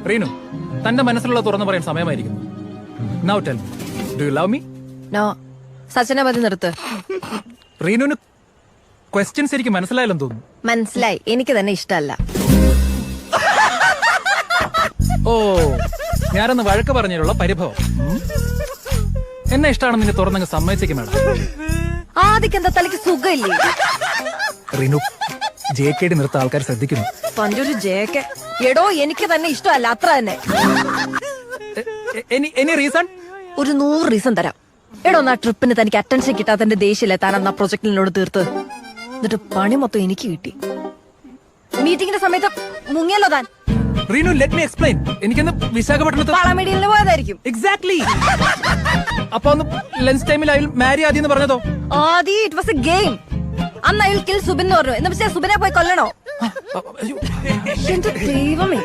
റീനു, തന്റെ മനസ്സിലുള്ള തുറന്നു പറയാൻ സമയമായിരിക്കുന്നു. Now tell me, do you love me? No. സച്ചിനെ മതി നിർത്ത്. റീനുവിന് ക്വസ്റ്റ്യൻസ് എനിക്ക് മനസ്സിലായാലും തോന്നുന്നു. മനസ്സിലായി, എനിക്ക് തന്നെ ഇഷ്ടമല്ല. ഓ, ഞാനൊന്ന് വഴക്ക് പറഞ്ഞതിലുള്ള പരിഭവം. എന്നെ ഇഷ്ടമാണെന്ന് നിന്നെ തുറന്നങ്ങ് സമ്മതിച്ചേക്കും മേഡം. ആദ്യം എന്താ തലയ്ക്ക് സുഖമില്ലേ? റീനു, JKD നിർത്ത ആൾക്കാർ ശ്രദ്ധിക്കുന്നു. പണ്ടൊരു ജേക്കെ. എടോ, എനിക്ക് തന്നെ ഇഷ്ടമല്ല, അത്ര തന്നെ. Any reason? ഒരു 100 റീസൺ തരാം. എടോ, ആ ട്രിപ്പിന് തനിക്ക് അറ്റൻഷൻ കിട്ടാത്തതിന്റെ ദേഷ്യല്ലേ താൻ അന്ന് ആ പ്രൊജക്ടിനോട് തീർത്ത്. എന്നിട്ട് പണി മൊത്തം എനിക്ക് കിട്ടി. മീറ്റിംഗിന്റെ സമയത്ത് മുങ്ങിയല്ലോ താൻ. Reenu, let me explain. എനിക്കൊന്ന് വിശാഖപട്ടണത്ത് വളമീഡിയലിന് പോയതായിരിക്കും. എക്സാക്ട്ലി. അപ്പൊ ഒന്ന് ലഞ്ച് ടൈമിൽ അയാൾ മാരി ആദ്യം പറഞ്ഞതോ? ആദ്യം ഇറ്റ് വാസ് എ ഗെയിം. അന്ന് അയാൾ കിൽ സുബിൻ എന്ന് പറഞ്ഞു. എന്ന് വെച്ചാൽ സുബിനെ പോയി കൊല്ലണോ? എന്റെ ദൈവമേ,